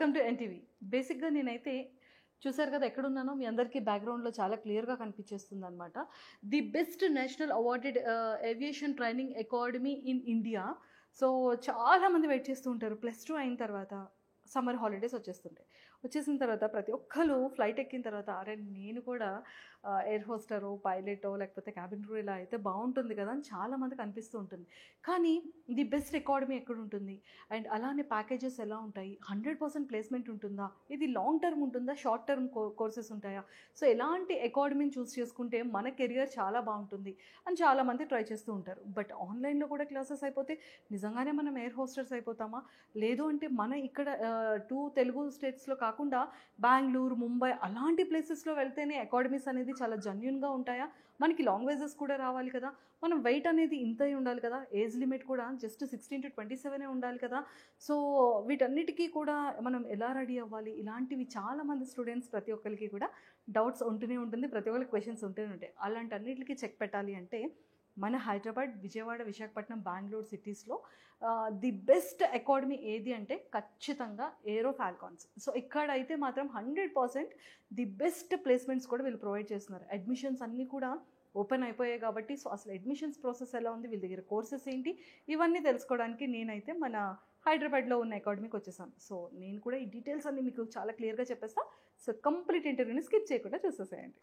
Welcome to NTV. బేసిక్గా నేనైతే చూసారు కదా ఎక్కడున్నానో మీ అందరికీ బ్యాక్గ్రౌండ్లో చాలా క్లియర్గా కనిపించేస్తుంది అనమాట. The best national awarded aviation training academy in India. So చాలామంది వెయిట్ చేస్తూ ఉంటారు. +2 అయిన తర్వాత సమ్మర్ హాలిడేస్ వచ్చేసిన తర్వాత ప్రతి ఒక్కరు ఫ్లైట్ ఎక్కిన తర్వాత అరే నేను కూడా ఎయిర్ హోస్టరో పైలటో లేకపోతే క్యాబిన్ క్రూ ఇలా అయితే బాగుంటుంది కదా అని చాలామందికి అనిపిస్తూ ఉంటుంది. కానీ ది బెస్ట్ అకాడమీ ఎక్కడ ఉంటుంది అండ్ అలానే ప్యాకేజెస్ ఎలా ఉంటాయి, 100% ప్లేస్మెంట్ ఉంటుందా, ఇది లాంగ్ టర్మ్ ఉంటుందా, షార్ట్ టర్మ్ కోర్సెస్ ఉంటాయా, సో ఎలాంటి అకాడమీని చూస్ చేసుకుంటే మన కెరియర్ చాలా బాగుంటుంది అని చాలామంది ట్రై చేస్తూ ఉంటారు. బట్ ఆన్లైన్లో కూడా క్లాసెస్ అయిపోతే నిజంగానే మనం ఎయిర్ హోస్టర్స్ అయిపోతామా, లేదు అంటే మన ఇక్కడ 2 తెలుగు స్టేట్స్లో కాకుండా బెంగళూరు, ముంబై అలాంటి ప్లేసెస్లో వెళ్తేనే అకాడమీస్ అనేది చాలా జెన్యూన్గా ఉంటాయా, మనకి లాంగ్వేజెస్ కూడా రావాలి కదా, మనం వెయిట్ అనేది ఇంతే ఉండాలి కదా, ఏజ్ లిమిట్ కూడా జస్ట్ 16 to 27 ఉండాలి కదా. సో వీటన్నిటికీ కూడా మనం ఎలా రెడీ అవ్వాలి, ఇలాంటివి చాలామంది స్టూడెంట్స్ ప్రతి ఒక్కరికి కూడా డౌట్స్ ఉంటూనే ఉంటుంది, ప్రతి ఒక్కరికి క్వశ్చన్స్ ఉంటూనే ఉంటాయి. అలాంటి అన్నిటికీ చెక్ పెట్టాలి అంటే మన హైదరాబాద్, విజయవాడ, విశాఖపట్నం, బెంగళూరు సిటీస్లో ది బెస్ట్ అకాడమీ ఏది అంటే ఖచ్చితంగా ఏరో ఫాల్కాన్స్. సో ఇక్కడైతే మాత్రం 100% ది బెస్ట్ ప్లేస్మెంట్స్ కూడా వీళ్ళు ప్రొవైడ్ చేస్తున్నారు. అడ్మిషన్స్ అన్నీ కూడా ఓపెన్ అయిపోయాయి కాబట్టి సో అసలు అడ్మిషన్స్ ప్రాసెస్ ఎలా ఉంది, వీళ్ళ దగ్గర కోర్సెస్ ఏంటి, ఇవన్నీ తెలుసుకోవడానికి నేనైతే మన హైదరాబాద్లో ఉన్న అకాడమీకి వచ్చేసాను. సో నేను కూడా ఈ డీటెయిల్స్ అన్నీ మీకు చాలా క్లియర్గా చెప్పేస్తా. సో కంప్లీట్ ఇంటర్వ్యూని స్కిప్ చేయకుండా చూసేసేయండి.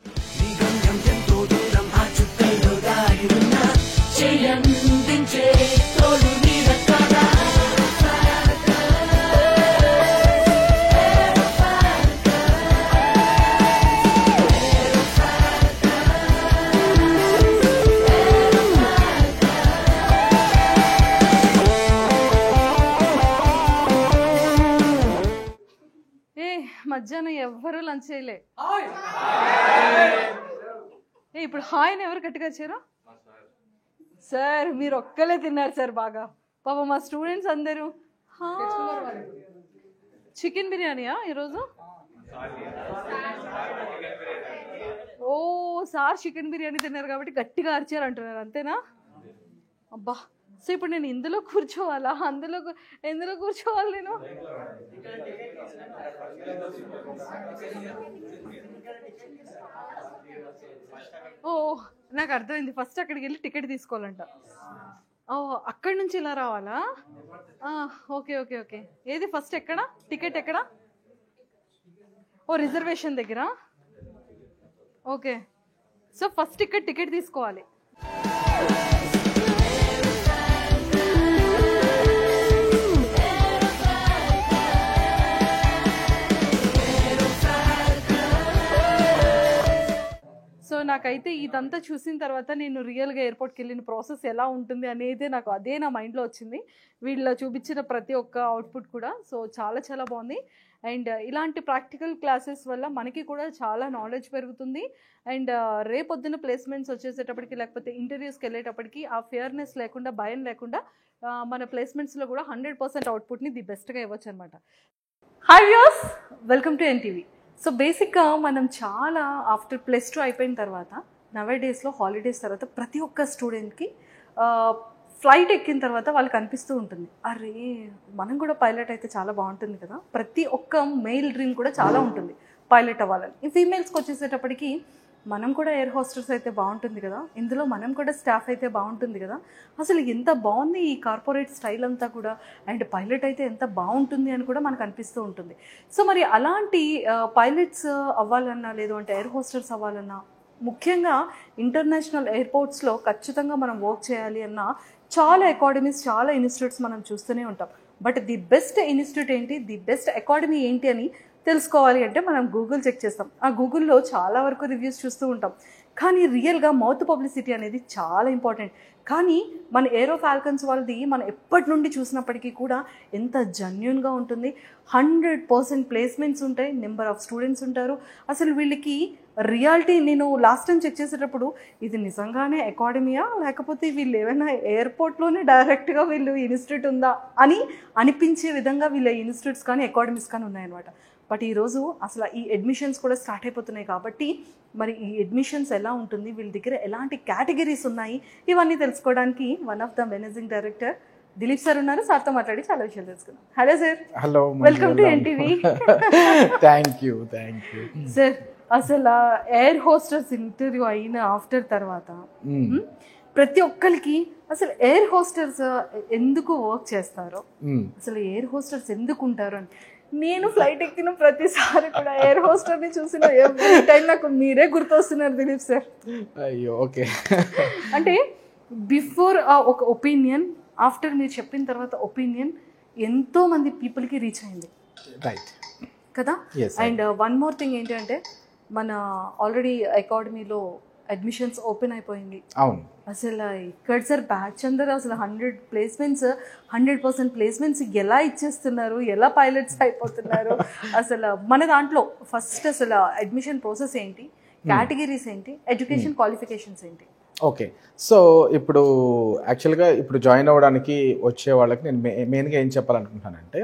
మధ్యాహ్నం ఎవ్వరూ లంచ్ చేయలే. ఇప్పుడు హాయ్ అని ఎవరు గట్టిగా వచ్చారు సార్? మీరు ఒక్కలే తిన్నారు సార్ బాగా. పాప మా స్టూడెంట్స్ అందరూ చికెన్ బిర్యానీయా ఈరోజు? ఓ సార్ చికెన్ బిర్యానీ తిన్నారు కాబట్టి గట్టిగా అరిచారు అంటున్నారు, అంతేనా? అబ్బా, సో ఇప్పుడు నేను ఇందులో కూర్చోవాలా, ఎందులో కూర్చోవాలి నేను? ఓ నాకు అర్థమైంది, ఫస్ట్ అక్కడికి వెళ్ళి టికెట్ తీసుకోవాలంట. ఓ అక్కడి నుంచి ఇలా రావాలా? Okay okay okay. ఏది ఫస్ట్ ఎక్కడ టికెట్ ఎక్కడ? ఓ రిజర్వేషన్ దగ్గర. ఓకే, సో ఫస్ట్ ఇక్కడ టికెట్ తీసుకోవాలి. సో నాకైతే ఇదంతా చూసిన తర్వాత నేను రియల్గా ఎయిర్పోర్ట్కి వెళ్ళిన ప్రాసెస్ ఎలా ఉంటుంది అనేది అదే నా మైండ్లో వచ్చింది, వీళ్ళు చూపించిన ప్రతి ఒక్క అవుట్పుట్ కూడా. సో చాలా చాలా బాగుంది. అండ్ ఇలాంటి ప్రాక్టికల్ క్లాసెస్ వల్ల మనకి కూడా చాలా నాలెడ్జ్ పెరుగుతుంది. అండ్ రేపొద్దున ప్లేస్మెంట్స్ వచ్చేసేటప్పటికి లేకపోతే ఇంటర్వ్యూస్కి వెళ్ళేటప్పటికి ఆ ఫియర్నెస్ లేకుండా, భయం లేకుండా మన ప్లేస్మెంట్స్లో కూడా 100% అవుట్పుట్ని ది బెస్ట్గా ఇవ్వచ్చు అనమాట. Hi viewers, welcome to NTV. So బేసిక్గా మనం చాలా ఆఫ్టర్ +2 అయిపోయిన తర్వాత నవేడేస్లో హాలిడేస్ తర్వాత ప్రతి ఒక్క స్టూడెంట్కి ఫ్లైట్ ఎక్కిన తర్వాత వాళ్ళకి అనిపిస్తూ ఉంటుంది, అరే మనం కూడా పైలట్ అయితే చాలా బాగుంటుంది కదా. ప్రతి ఒక్క మెయిల్ డ్రీమ్ కూడా చాలా ఉంటుంది పైలట్ అవ్వాలని. ఈ ఫీమేల్స్కి వచ్చేసేటప్పటికి మనం కూడా ఎయిర్ హోస్టర్స్ అయితే బాగుంటుంది కదా, ఇందులో మనం కూడా స్టాఫ్ అయితే బాగుంటుంది కదా, అసలు ఎంత బాగుంది ఈ కార్పొరేట్ స్టైల్ అంతా కూడా, అండ్ పైలట్ అయితే ఎంత బాగుంటుంది అని కూడా మనకు అనిపిస్తూ ఉంటుంది. సో మరి అలాంటి పైలట్స్ అవ్వాలన్నా, లేదు అంటే ఎయిర్ హోస్టర్స్ అవ్వాలన్నా, ముఖ్యంగా ఇంటర్నేషనల్ ఎయిర్పోర్ట్స్లో ఖచ్చితంగా మనం వర్క్ చేయాలి అన్నా చాలా అకాడమీస్, చాలా ఇన్స్టిట్యూట్స్ మనం చూస్తూనే ఉంటాం. బట్ ది బెస్ట్ ఇన్స్టిట్యూట్ ఏంటి, ది బెస్ట్ అకాడమీ ఏంటి అని తెలుసుకోవాలి అంటే మనం గూగుల్ చెక్ చేస్తాం. ఆ గూగుల్లో చాలా వరకు రివ్యూస్ చూస్తూ ఉంటాం, కానీ రియల్గా మౌత్ పబ్లిసిటీ అనేది చాలా ఇంపార్టెంట్. కానీ మన ఏరో ఫాల్కన్స్ వాళ్ళది మనం ఎప్పటి నుండి చూసినప్పటికీ కూడా ఎంత జెన్యూన్గా ఉంటుంది. 100% ప్లేస్మెంట్స్ ఉంటాయి, నెంబర్ ఆఫ్ స్టూడెంట్స్ ఉంటారు. అసలు వీళ్ళకి రియాలిటీ నేను లాస్ట్ టైం చెక్ చేసేటప్పుడు ఇది నిజంగానే అకాడమీయా లేకపోతే వీళ్ళు ఏమైనా ఎయిర్పోర్ట్లోనే డైరెక్ట్గా వీళ్ళు ఇన్స్టిట్యూట్ ఉందా అని అనిపించే విధంగా వీళ్ళ ఇన్స్టిట్యూట్స్ కానీ అకాడమీస్ కానీ ఉన్నాయన్నమాట. బట్ ఈరోజు అసలు ఈ అడ్మిషన్స్ కూడా స్టార్ట్ అయిపోతున్నాయి కాబట్టి మరి ఈ అడ్మిషన్స్ ఎలా ఉంటుంది, వీళ్ళ దగ్గర ఎలాంటి కేటగిరీస్ ఉన్నాయి, ఇవన్నీ తెలుసుకోవడానికి one of the managing director Dilip sir ఉన్నారు, సార్తో మాట్లాడి చాలా విషయాలు తెలుసుకుందాం. Hello sir. Hello, welcome to NTV. Thank you sir, అసలు ఎయిర్ హోస్టర్స్ ఇంటర్వ్యూ అయిన ఆఫ్టర్ తర్వాత ప్రతి ఒక్కరికి అసలు ఎయిర్ హోస్టర్స్ ఎందుకు వర్క్ చేస్తారో, అసలు ఎయిర్ హోస్టర్స్ ఎందుకు ఉంటారు అని నేను ఫ్లైట్ ఎక్కిన ప్రతిసారి కూడా ఎయిర్ హోస్టర్ ని చూసిన ఎవ్రీ టైం నాకు మీరే గుర్తొస్తున్నారు దిలీప్ సార్. అయ్యో, ఓకే. అంటే బిఫోర్ ఒక ఒపీనియన్, ఆఫ్టర్ మీరు చెప్పిన తర్వాత ఒపీనియన్ ఎంతో మంది పీపుల్కి రీచ్ అయింది, రైట్ కదా? అండ్ వన్ మోర్ థింగ్ ఏంటంటే, మన ఆల్రెడీ అకాడమీలో అడ్మిషన్స్ ఓపెన్ అయిపోయింది. అవును. అసలు ఇక్కడ సార్ బ్యాచ్ అందరూ అసలు 100% ప్లేస్మెంట్స్ ఎలా ఇచ్చేస్తున్నారు, ఎలా పైలట్స్ అయిపోతున్నారు. అసలు మన దాంట్లో ఫస్ట్ అసలు అడ్మిషన్ ప్రాసెస్ ఏంటి, కేటగిరీస్ ఏంటి, ఎడ్యుకేషన్ క్వాలిఫికేషన్స్ ఏంటి? ఓకే, సో ఇప్పుడు యాక్చువల్గా ఇప్పుడు జాయిన్ అవ్వడానికి వచ్చే వాళ్ళకి నేను మెయిన్గా ఏం చెప్పాలనుకుంటున్నానంటే,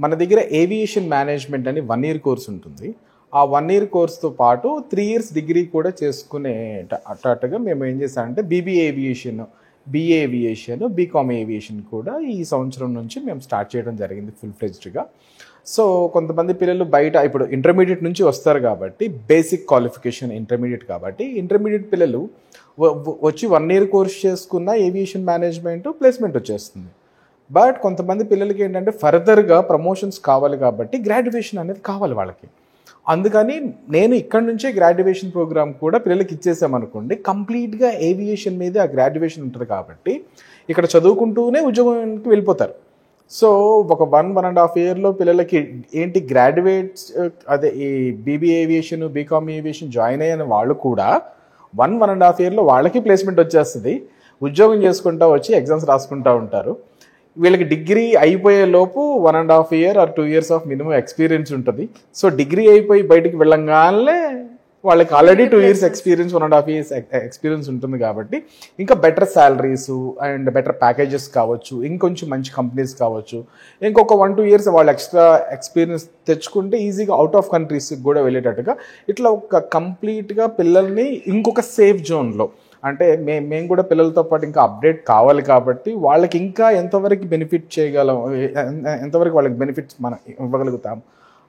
మన దగ్గర ఏవియేషన్ మేనేజ్మెంట్ అని 1 year కోర్స్ ఉంటుంది. ఆ 1 year కోర్స్తో పాటు 3 years డిగ్రీ కూడా చేసుకునేటట్టుగా మేము ఏం చేస్తామంటే, BBA aviation, BA aviation, BCom aviation కూడా ఈ సంవత్సరం నుంచి మేము స్టార్ట్ చేయడం జరిగింది ఫుల్ ఫ్లెడ్జ్డ్గా. సో కొంతమంది పిల్లలు బయట ఇప్పుడు ఇంటర్మీడియట్ నుంచి వస్తారు కాబట్టి, బేసిక్ క్వాలిఫికేషన్ ఇంటర్మీడియట్ కాబట్టి, ఇంటర్మీడియట్ పిల్లలు వచ్చి 1 year కోర్స్ చేసుకున్న ఏవియేషన్ మేనేజ్మెంట్ ప్లేస్మెంట్ వచ్చేస్తుంది. బట్ కొంతమంది పిల్లలకి ఏంటంటే ఫర్దర్గా ప్రమోషన్స్ కావాలి కాబట్టి గ్రాడ్యుయేషన్ అనేది కావాలి వాళ్ళకి. అందుకని నేను ఇక్కడ నుంచే గ్రాడ్యుయేషన్ ప్రోగ్రామ్ కూడా పిల్లలకి ఇచ్చేసామనుకోండి, కంప్లీట్గా ఏవియేషన్ మీదే ఆ గ్రాడ్యుయేషన్ ఉంటుంది కాబట్టి ఇక్కడ చదువుకుంటూనే ఉద్యోగానికి వెళ్ళిపోతారు. సో ఒక 1.5 yearలో పిల్లలకి ఏంటి గ్రాడ్యుయేట్స్, అదే ఈ BBA aviation, BCom aviation join అయిన వాళ్ళు కూడా 1.5 yearలో వాళ్ళకి ప్లేస్మెంట్ వచ్చేస్తుంది. ఉద్యోగం చేసుకుంటూ వచ్చి ఎగ్జామ్స్ రాసుకుంటూ ఉంటారు. వీళ్ళకి డిగ్రీ అయిపోయే లోపు 1.5 year or 2 years of minimum experience ఉంటుంది. సో డిగ్రీ అయిపోయి బయటికి వెళ్ళంగానే వాళ్ళకి already 2 years experience, 1.5 years experience ఉంటుంది కాబట్టి ఇంకా better salaries and better packages కావచ్చు, ఇంకొంచెం మంచి కంపెనీస్ కావచ్చు, ఇంకొక 1-2 years వాళ్ళు ఎక్స్ట్రా ఎక్స్పీరియన్స్ తెచ్చుకుంటే ఈజీగా అవుట్ ఆఫ్ కంట్రీస్కి కూడా వెళ్ళేటట్టుగా ఇట్లా ఒక కంప్లీట్గా పిల్లల్ని ఇంకొక సేఫ్ జోన్లో, అంటే మేము కూడా పిల్లలతో పాటు ఇంకా అప్డేట్ కావాలి కాబట్టి వాళ్ళకి ఇంకా ఎంతవరకు బెనిఫిట్ చేయగలం, ఎంతవరకు వాళ్ళకి బెనిఫిట్స్ మనం ఇవ్వగలుగుతాం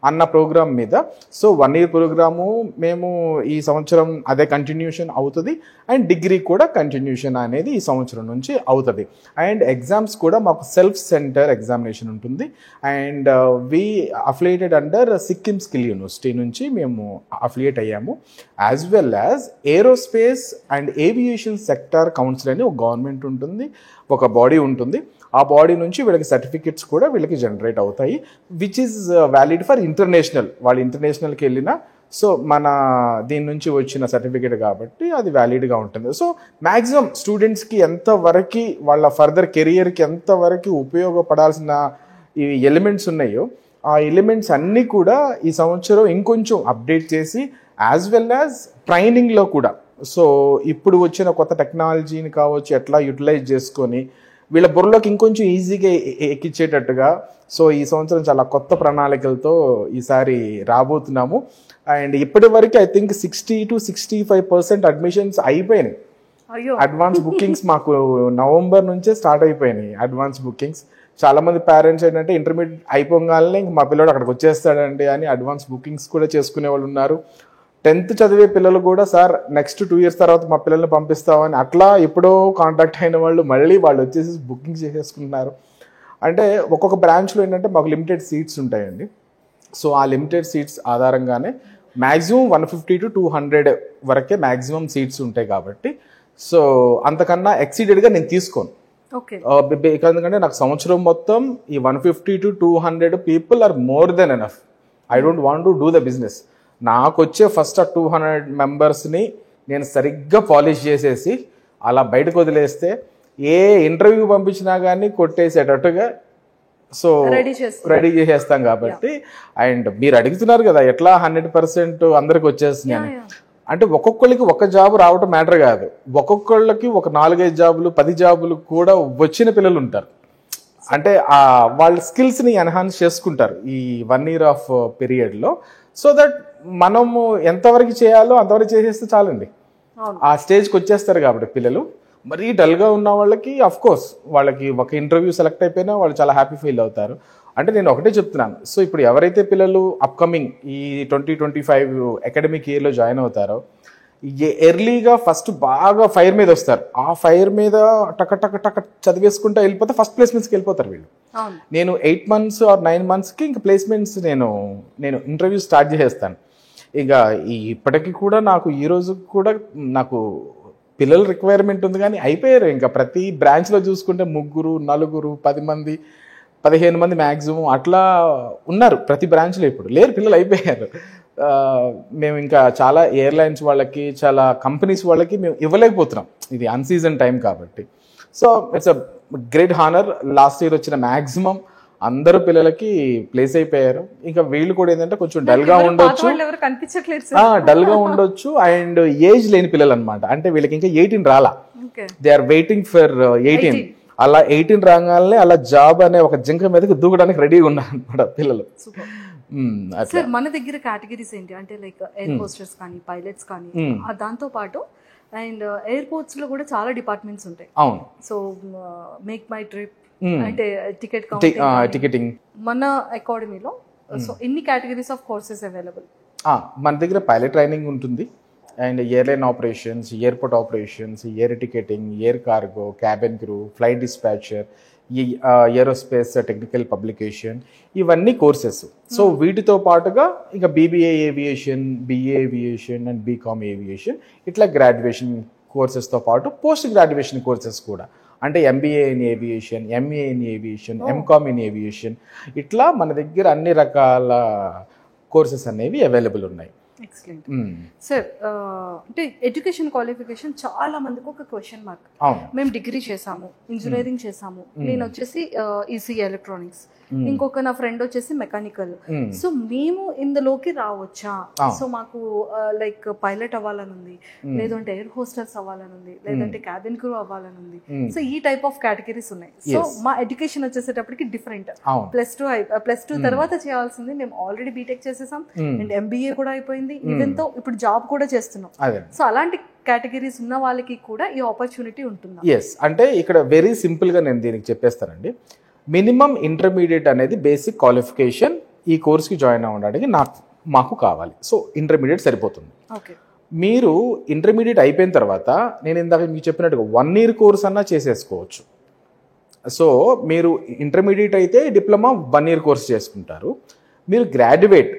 అన్న ప్రోగ్రామ్ మీద. సో 1 year ప్రోగ్రాము మేము ఈ సంవత్సరం అదే కంటిన్యూషన్ అవుతుంది. అండ్ డిగ్రీ కూడా కంటిన్యూషన్ అనేది ఈ సంవత్సరం నుంచి అవుతుంది. అండ్ ఎగ్జామ్స్ కూడా మాకు సెల్ఫ్ సెంటర్ ఎగ్జామినేషన్ ఉంటుంది. And we affiliated under Sikkim skill university నుంచి మేము అఫిలియేట్ అయ్యాము. As well as aerospace and aviation sector council అని ఒక గవర్నమెంట్ ఉంటుంది, ఒక బాడీ ఉంటుంది. ఆ బాడీ నుంచి వీళ్ళకి సర్టిఫికెట్స్ కూడా వీళ్ళకి జనరేట్ అవుతాయి, which is valid for international. వాళ్ళు ఇంటర్నేషనల్కి వెళ్ళినా సో మన దీని నుంచి వచ్చిన సర్టిఫికేట్ కాబట్టి అది వ్యాలిడ్గా ఉంటుంది. సో మ్యాక్సిమం స్టూడెంట్స్కి ఎంతవరకు వాళ్ళ ఫర్దర్ కెరియర్కి ఎంతవరకు ఉపయోగపడాల్సిన ఈ ఎలిమెంట్స్ ఉన్నాయో ఆ ఎలిమెంట్స్ అన్నీ కూడా ఈ సంవత్సరం ఇంకొంచెం అప్డేట్ చేసి, యాజ్ వెల్ యాజ్ ట్రైనింగ్లో కూడా సో ఇప్పుడు వచ్చిన కొత్త టెక్నాలజీని కావచ్చు ఎట్లా యూటిలైజ్ చేసుకొని వీళ్ళ బుర్రలోకి ఇంకొంచెం ఈజీగా ఎక్కించేటట్టుగా సో ఈ సంవత్సరం చాలా కొత్త ప్రణాళికలతో ఈసారి రాబోతున్నాము. అండ్ ఇప్పటి వరకు ఐ థింక్ 60 to 65% అడ్మిషన్స్ అయిపోయినాయి. అడ్వాన్స్ బుకింగ్స్ మాకు నవంబర్ నుంచే స్టార్ట్ అయిపోయినాయి అడ్వాన్స్ బుకింగ్స్. చాలా మంది పేరెంట్స్ ఏంటంటే ఇంటర్మీడియట్ అయిపోగానే ఇంక మా పిల్లడు అక్కడికి వచ్చేస్తాడండి అని అడ్వాన్స్ బుకింగ్స్ కూడా చేసుకునే వాళ్ళు ఉన్నారు. 10th చదివే పిల్లలు కూడా సార్ నెక్స్ట్ 2 years తర్వాత మా పిల్లల్ని పంపిస్తామని అట్లా ఎప్పుడో కాంటాక్ట్ అయిన వాళ్ళు మళ్ళీ వాళ్ళు వచ్చేసి బుకింగ్ చేసేసుకుంటున్నారు. అంటే ఒక్కొక్క బ్రాంచ్లో ఏంటంటే మాకు లిమిటెడ్ సీట్స్ ఉంటాయండి. సో ఆ లిమిటెడ్ సీట్స్ ఆధారంగానే మ్యాక్సిమం 150 to 200 వరకే మ్యాక్సిమం సీట్స్ ఉంటాయి కాబట్టి సో అంతకన్నా ఎక్సీడెడ్గా నేను తీసుకోను. ఎందుకంటే నాకు సంవత్సరం మొత్తం ఈ 150 to 200 people are more than enough. I don't want to do the business. నాకు వచ్చే ఫస్ట్ 200 మెంబర్స్ని నేను సరిగ్గా పాలిష్ చేసేసి అలా బయటకు వదిలేస్తే ఏ ఇంటర్వ్యూ పంపించినా కానీ కొట్టేసేటట్టుగా సో రెడీ చేసేస్తాం కాబట్టి. అండ్ మీరు అడుగుతున్నారు కదా ఎట్లా 100% అందరికి వచ్చేస్తుంది అని. అంటే ఒక్కొక్కరికి ఒక జాబ్ రావటం మ్యాటర్ కాదు, ఒక్కొక్కళ్ళకి ఒక 4-5 జాబులు 10 జాబులు కూడా వచ్చిన పిల్లలు ఉంటారు. అంటే వాళ్ళ స్కిల్స్ని ఎన్హాన్స్ చేసుకుంటారు ఈ 1 year ఆఫ్ పీరియడ్లో. సో దట్ మనము ఎంతవరకు చేయాలో అంతవరకు చేసేస్తే చాలండి. ఆ స్టేజ్కి వచ్చేస్తారు కాబట్టి పిల్లలు మరీ డల్గా ఉన్న వాళ్ళకి కోర్స్ వాళ్ళకి ఒక ఇంటర్వ్యూ సెలెక్ట్ అయిపోయినా వాళ్ళు చాలా హ్యాపీ ఫీల్ అవుతారు. అంటే నేను ఒకటే చెప్తున్నాను, సో ఇప్పుడు ఎవరైతే పిల్లలు అప్కమింగ్ ఈ 2025 అకాడమిక్ ఇయర్లో జాయిన్ అవుతారో ఎర్లీగా ఫస్ట్ బాగా ఫైర్ మీద వస్తారు. ఆ ఫైర్ మీద టక టక టక చదివేసుకుంటూ వెళ్ళిపోతే ఫస్ట్ ప్లేస్మెంట్స్కి వెళ్ళిపోతారు వీళ్ళు. నేను 8 months or 9 monthsకి ఇంకా ప్లేస్మెంట్స్ నేను ఇంటర్వ్యూ స్టార్ట్ చేసేస్తాను. ఇక ఇప్పటికీ కూడా నాకు ఈ రోజు కూడా నాకు పిల్లల రిక్వైర్మెంట్ ఉంది, కానీ అయిపోయారు. ఇంకా ప్రతి బ్రాంచ్లో చూసుకుంటే 3, 4, 10 మంది 15 మంది మ్యాక్సిమం అట్లా ఉన్నారు ప్రతి బ్రాంచ్లో. ఇప్పుడు లేరు, పిల్లలు అయిపోయారు. మేము ఇంకా చాలా ఎయిర్లైన్స్ వాళ్ళకి, చాలా కంపెనీస్ వాళ్ళకి మేము ఇవ్వలేకపోతున్నాం, ఇది అన్సీజన్ టైం కాబట్టి. So it's a great honour. Last year వచ్చిన మ్యాక్సిమం అందరూ పిల్లలకి ప్లేస్ అయిపోయారు. ఇంకా వీళ్ళు కూడా ఏంటంటే కొంచెం డల్గా ఉండొచ్చు, అండ్ ఏజ్ లేని పిల్లలు అనమాట. అంటే వీళ్ళకి ఇంకా 18 రాలా, దే ఆర్ వెయిటింగ్ ఫర్ 18. అలా 18 రాగానే అలా జాబ్ అనే ఒక జింక మీదకి దూకడానికి రెడీగా ఉన్నారు అనమాట పిల్లలు. సార్ మన దగ్గర కేటగిరీస్ ఏంటి అంటే లైక్ ఎయిర్ హోస్టర్స్ కానీ, పైలట్స్ కానీ, దాంతో పాటు అండ్ ఎయిర్పోర్ట్స్ లో కూడా చాలా డిపార్ట్మెంట్స్ ఉంటాయి. అవును. సో మేక్ మై ట్రిప్ అంటే టికెటింగ్ మన అకాడమీలో సో ఎన్ని కేటగిరీస్ ఆఫ్ కోర్సెస్ అవైలబుల్? మన దగ్గర పైలట్ ట్రైనింగ్ ఉంటుంది, and airline operations, airport operations, air ticketing, air cargo, cabin crew, flight dispatcher, aerospace technical publication, ఇవన్నీ కోర్సెస్. సో వీటితో పాటుగా ఇంకా BBA aviation, BA aviation and BCom aviation, ఇట్లా graduation కోర్సెస్తో పాటు పోస్ట్ గ్రాడ్యుయేషన్ కోర్సెస్ కూడా, అంటే MBA in aviation, MA in aviation, MCom in aviation, ఇట్లా మన దగ్గర అన్ని రకాల కోర్సెస్ అనేవి అవైలబుల్ ఉన్నాయి. Excellent sir. అంటే ఎడ్యుకేషన్ క్వాలిఫికేషన్ చాలా మందికి ఒక క్వశ్చన్ మార్క్. మేము డిగ్రీ చేసాము, ఇంజనీరింగ్ చేసాము, నేను వచ్చేసి ఈసీఈ ఎలక్ట్రానిక్స్, ఇంకొక నా ఫ్రెండ్ వచ్చేసి మెకానికల్. సో మేము ఇందులోకి రావచ్చా? సో మాకు లైక్ పైలట్ అవ్వాలని ఉంది, లేదంటే ఎయిర్ హోస్టర్స్ అవ్వాలని ఉంది, లేదంటే క్యాబిన్ క్రూ అవ్వాలని ఉంది. సో ఈ టైప్ ఆఫ్ కేటగిరీస్ ఉన్నాయి. సో మా ఎడ్యుకేషన్ వచ్చేసేటప్పటికి డిఫరెంట్. ప్లస్ టూ తర్వాత చేయాల్సింది మేము ఆల్రెడీ బీటెక్ చేసేసాం, అండ్ ఎంబీఏ కూడా అయిపోయింది, ఈవెన్తో ఇప్పుడు జాబ్ కూడా చేస్తున్నాం. సో అలాంటి కేటగిరీస్ ఉన్న వాళ్ళకి కూడా ఈ ఆపర్చునిటీ ఉంటుంది. ఎస్, అంటే ఇక్కడ వెరీ సింపుల్ గా నేను దీనికి చెప్పేస్తానండి. మినిమం ఇంటర్మీడియట్ అనేది బేసిక్ క్వాలిఫికేషన్ ఈ కోర్స్కి జాయిన్ అవ్వడానికి మాకు కావాలి. సో ఇంటర్మీడియట్ సరిపోతుంది. మీరు ఇంటర్మీడియట్ అయిపోయిన తర్వాత నేను ఇందాక మీకు చెప్పినట్టుగా 1 year కోర్స్ అన్నా చేసేసుకోవచ్చు. సో మీరు ఇంటర్మీడియట్ అయితే డిప్లొమా 1 year కోర్స్ చేసుకుంటారు. మీరు గ్రాడ్యుయేట్,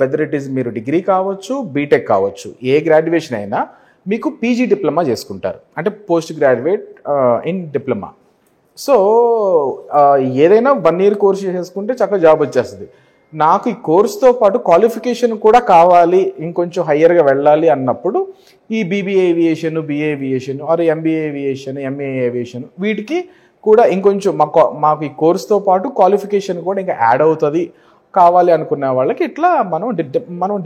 వెదర్ ఇట్ ఈస్ మీరు డిగ్రీ కావచ్చు, బీటెక్ కావచ్చు, ఏ గ్రాడ్యుయేషన్ అయినా మీకు పీజీ డిప్లొమా చేసుకుంటారు, అంటే post graduate in diploma. So ఏదైనా 1 year కోర్స్ చేసుకుంటే చక్కగా జాబ్ వచ్చేస్తుంది. నాకు ఈ కోర్స్తో పాటు క్వాలిఫికేషన్ కూడా కావాలి, ఇంకొంచెం హయ్యర్గా వెళ్ళాలి అన్నప్పుడు ఈ BBA aviation, BA aviation or MBA aviation, MA aviation, వీటికి కూడా ఇంకొంచెం మాకు ఈ కోర్స్తో పాటు క్వాలిఫికేషన్ కూడా ఇంకా యాడ్ అవుతుంది కావాలి అనుకునే వాళ్ళకి ఇట్లా మనం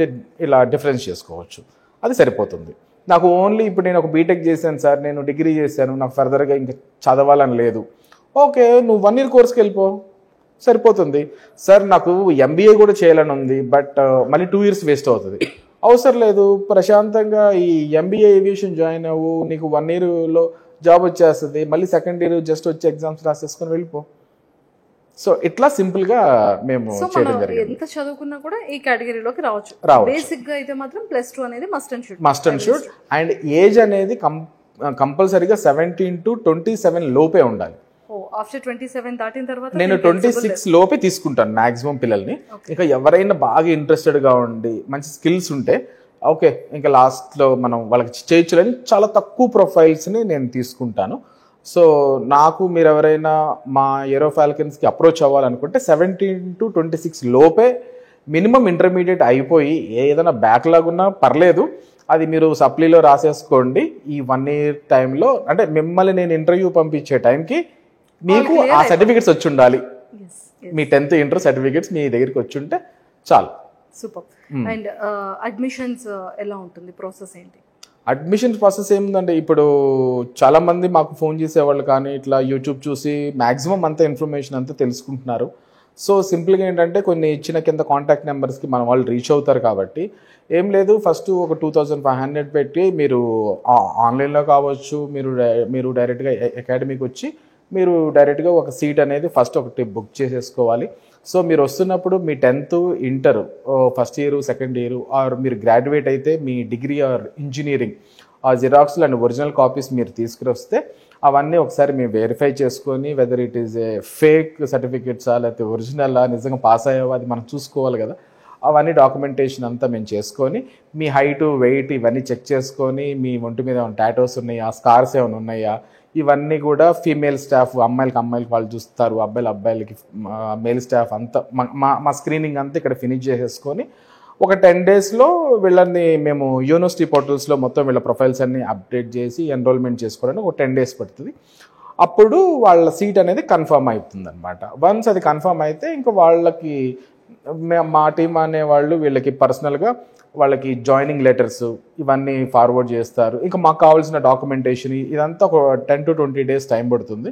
ఇలా డిఫరెన్స్ చేసుకోవచ్చు. అది సరిపోతుంది. నాకు ఓన్లీ ఇప్పుడు నేను ఒక బీటెక్ చేశాను సార్, నేను డిగ్రీ చేశాను, నాకు ఫర్దర్గా ఇంకా చదవాలని లేదు, ఓకే నువ్వు 1 year కోర్స్కి వెళ్ళిపో, సరిపోతుంది. సార్ నాకు ఎంబీఏ కూడా చేయాలని ఉంది, బట్ మళ్ళీ 2 years వేస్ట్ అవుతుంది, అవసరం లేదు, ప్రశాంతంగా ఈ ఎంబీఏ ఏవియేషన్ జాయిన్ అవ్వు, నీకు 1 yearలో జాబ్ వచ్చేస్తుంది, మళ్ళీ 2nd year జస్ట్ వచ్చి ఎగ్జామ్స్ రాసేసుకొని వెళ్ళిపో. సో ఇట్లా సింపుల్ గా మేము చేయడం జరిగింది. ఎంత చదువుకున్నా కూడా ఈ కేటగిరీలోకి రావచ్చు. బేసిక్ గా అయితే మాత్రం +2 అనేది must and should. And age అనేది కంపల్సరీగా 17 to 27 లోపే ఉండాలి. ఆఫ్టర్ 27 దాటిన తర్వాత నేను 26 లోపే తీసుకుంటాను మాక్సిమం పిల్లల్ని. ఇంకా ఎవరైనా బాగా ఇంట్రెస్టెడ్ గా ఉండి మంచి స్కిల్స్ ఉంటే ఓకే, ఇంకా లాస్ట్లో మనం వాళ్ళకి చేయొచ్చులని చాలా తక్కువ ప్రొఫైల్స్ని నేను తీసుకుంటాను. సో నాకు మీరు ఎవరైనా మా ఏరో ఫాల్కన్స్కి అప్రోచ్ అవ్వాలనుకుంటే 17 to 26 లోపే మినిమం ఇంటర్మీడియట్ అయిపోయి ఏదైనా బ్యాక్లాగ్ ఉన్నా పర్లేదు, అది మీరు సప్లీలో రాసేసుకోండి. ఈ 1 year టైంలో అంటే మిమ్మల్ని నేను ఇంటర్వ్యూ పంపించే టైంకి మీకు ఆ సర్టిఫికెట్స్ వచ్చి ఉండాలి. మీ 10th ఇంటర్ సర్టిఫికెట్స్ మీ దగ్గరికి వచ్చి ఉంటే చాలు. సూపర్. అండ్ అడ్మిషన్స్ ఎలా ఉంటుంది, ప్రాసెస్ ఏంటి? అడ్మిషన్ ప్రాసెస్ ఏముందంటే, ఇప్పుడు చాలామంది మాకు ఫోన్ చేసేవాళ్ళు కానీ ఇట్లా యూట్యూబ్ చూసి మ్యాక్సిమం అంతా ఇన్ఫర్మేషన్ అంతా తెలుసుకుంటున్నారు. సో సింపుల్గా ఏంటంటే కొన్ని ఇచ్చిన కింద కాంటాక్ట్ నెంబర్స్కి మన వాళ్ళు రీచ్ అవుతారు కాబట్టి ఏం లేదు, ఫస్ట్ ఒక 2500 పెట్టి మీరు ఆన్లైన్లో కావచ్చు, మీరు డైరెక్ట్గా అకాడమీకి వచ్చి మీరు డైరెక్ట్గా ఒక సీట్ అనేది ఫస్ట్ ఒకటి బుక్ చేసేసుకోవాలి. సో మీరు వస్తున్నప్పుడు మీ 10th inter first year second year are మీరు గ్రాడ్యుయేట్ అయితే మీ డిగ్రీ ఆర్ ఇంజనీరింగ్ ఆ జిరాక్స్లు అండ్ ఒరిజినల్ కాపీస్ మీరు తీసుకుని అవన్నీ ఒకసారి మేము వెరిఫై చేసుకొని whether it is a fake సర్టిఫికేట్సా లేకపోతే ఒరిజినలా, నిజంగా పాస్ అయ్యావా అది మనం చూసుకోవాలి కదా. అవన్నీ డాక్యుమెంటేషన్ అంతా మేము చేసుకొని మీ హైట్ వెయిట్ ఇవన్నీ చెక్ చేసుకొని మీ ఒంటి మీద ఏమైనా టాటోస్ ఉన్నాయా, స్కార్స్ ఏమైనా ఉన్నాయా, ఇవన్నీ కూడా ఫీమేల్ స్టాఫ్ అమ్మాయిలకి వాళ్ళు చూస్తారు, అబ్బాయిలకి మేల్ స్టాఫ్ అంతా మా స్క్రీనింగ్ అంతా ఇక్కడ ఫినిష్ చేసేసుకొని ఒక 10 daysలో వీళ్ళని మేము యూనివర్సిటీ పోర్టల్స్లో మొత్తం వీళ్ళ ప్రొఫైల్స్ అన్ని అప్డేట్ చేసి ఎన్రోల్మెంట్ చేసుకోవడానికి ఒక 10 days పడుతుంది. అప్పుడు వాళ్ళ సీట్ అనేది కన్ఫర్మ్ అవుతుంది అనమాట. వన్స్ అది కన్ఫర్మ్ అయితే ఇంకా వాళ్ళకి మా టీం అనేవాళ్ళు వీళ్ళకి పర్సనల్గా వాళ్ళకి జాయినింగ్ లెటర్స్ ఇవన్నీ ఫార్వర్డ్ చేస్తారు. ఇంకా మాకు కావాల్సిన డాక్యుమెంటేషన్ ఇదంతా ఒక 10 to 20 days టైం పడుతుంది.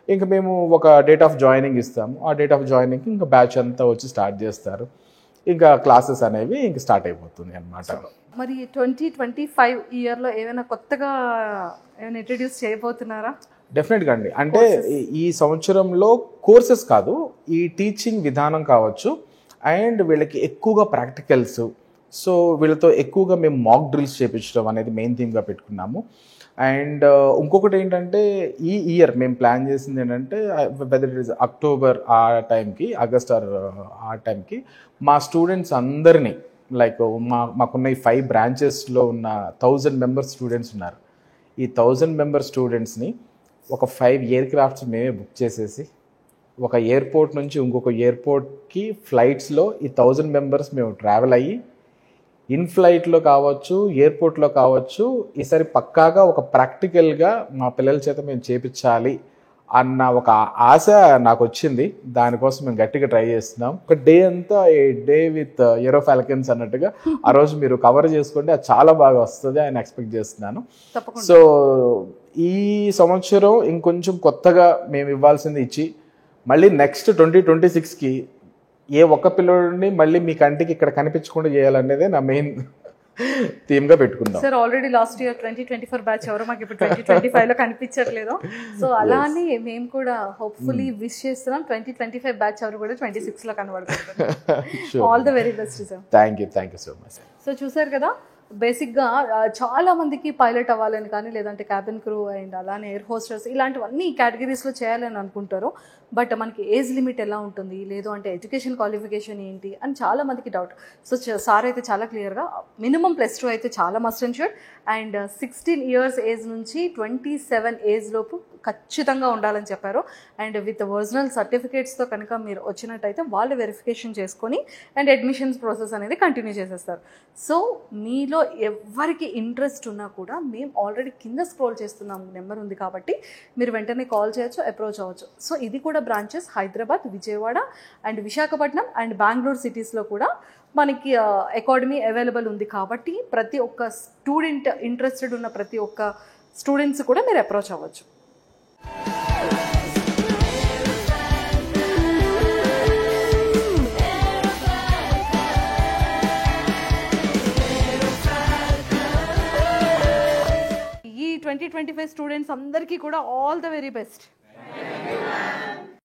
ఇంకా మేము ఒక డేట్ ఆఫ్ జాయినింగ్ ఇస్తాము. ఆ డేట్ ఆఫ్ జాయినింగ్కి ఇంకా బ్యాచ్ అంతా వచ్చి స్టార్ట్ చేస్తారు. ఇంకా క్లాసెస్ అనేవి ఇంక స్టార్ట్ అయిపోతుంది అనమాట. మరి 2025 ఇయర్లో ఏమైనా కొత్తగా ఏమైనా ఇంట్రడ్యూస్ చేయబోతున్నారా? డెఫినెట్గా అండి. అంటే ఈ సంవత్సరంలో కోర్సెస్ కాదు, ఈ టీచింగ్ విధానం కావచ్చు అండ్ వీళ్ళకి ఎక్కువగా ప్రాక్టికల్స్, సో వీళ్ళతో ఎక్కువగా మేము మాక్ డ్రిల్స్ చేయించడం అనేది మెయిన్ థీమ్గా పెట్టుకున్నాము. అండ్ ఇంకొకటి ఏంటంటే ఈ ఇయర్ మేము ప్లాన్ చేసింది ఏంటంటే వెదర్ ఇట్ ఇస్ అక్టోబర్ ఆ టైంకి, ఆగస్ట్ ఆర్ ఆ టైంకి మా స్టూడెంట్స్ అందరినీ లైక్ మాకున్న ఈ 5 branchesలో ఉన్న 1000 members స్టూడెంట్స్ ఉన్నారు. ఈ 1000 members స్టూడెంట్స్ని ఒక 5 aircrafts మేమే బుక్ చేసేసి ఒక ఎయిర్పోర్ట్ నుంచి ఇంకొక ఎయిర్పోర్ట్కి ఫ్లైట్స్లో ఈ 1000 members మేము ట్రావెల్ అయ్యి ఇన్ ఫ్లైట్లో కావచ్చు, ఎయిర్పోర్ట్లో కావచ్చు, ఈసారి పక్కాగా ఒక ప్రాక్టికల్గా మా పిల్లల చేత మేము చేపించాలి అన్న ఒక ఆశ నాకు వచ్చింది. దానికోసం మేము గట్టిగా ట్రై చేస్తున్నాం. ఒక డే అంతా ఏ డే విత్ ఏరో ఫాల్కన్స్ అన్నట్టుగా ఆ రోజు మీరు కవర్ చేసుకోండి, అది చాలా బాగా వస్తుంది అని ఎక్స్పెక్ట్ చేస్తున్నాను. సో ఈ సంవత్సరం ఇంకొంచెం కొత్తగా మేము ఇవ్వాల్సింది ఇచ్చి మళ్ళీ నెక్స్ట్ 2026కి ఏ ఒక్క పిల్లడిని మళ్ళీ మీ కంటికి ఇక్కడ కనిపించకుండా చేయాలనేదే నా మెయిన్ థీమ్గా పెట్టుకుందాం. Sir already last year 2024 batch ఎవరో మాకు ఇప్పుడు 2025లో కనిపించట్లేదు. సో అలానే మేము కూడా హోప్ఫుల్లీ విష్ చేస్తున్నాం 2025 బ్యాచ్ ఎవరు కూడా 26లో కనబడుతుంది. All the very best sir. Thank you so much. So చూసారు కదా, బేసిక్గా చాలా మందికి పైలట్ అవ్వాలని కానీ లేదంటే క్యాబిన్ క్రూ అండ్ అలానే ఎయిర్ హోస్టర్స్ ఇలాంటివన్నీ కేటగిరీస్లో చేయాలని అనుకుంటారు. బట్ మనకి ఏజ్ లిమిట్ ఎలా ఉంటుంది, లేదు అంటే ఎడ్యుకేషన్ క్వాలిఫికేషన్ ఏంటి అని చాలా మందికి డౌట్. సో సార్ అయితే చాలా క్లియర్గా మినిమం +2 అయితే చాలా must and sure, and 16 years age నుంచి 27 ఏజ్ లోపు ఖచ్చితంగా ఉండాలని చెప్పారు. అండ్ విత్ ఒరిజినల్ సర్టిఫికేట్స్తో కనుక మీరు వచ్చినట్టయితే వాళ్ళు వెరిఫికేషన్ చేసుకొని అండ్ అడ్మిషన్స్ ప్రాసెస్ అనేది కంటిన్యూ చేసేస్తారు. సో మీలో ఎవరికి ఇంట్రెస్ట్ ఉన్నా కూడా మేము ఆల్రెడీ కింద స్క్రోల్ చేస్తున్నాం నెంబర్ ఉంది కాబట్టి మీరు వెంటనే కాల్ చేయొచ్చు, అప్రోచ్ అవ్వచ్చు. సో ఇది కూడా branches Hyderabad, Vijayawada and Visakhapatnam and Bengaluru సిటీస్లో కూడా మనకి అకాడమీ అవైలబుల్ ఉంది కాబట్టి ప్రతి ఒక్క స్టూడెంట్ ఇంట్రెస్టెడ్ ఉన్న ప్రతి ఒక్క స్టూడెంట్స్ కూడా మీరు అప్రోచ్ అవ్వచ్చు. ఈ 2025 స్టూడెంట్స్ అందరికీ కూడా ఆల్ ద వెరీ బెస్ట్.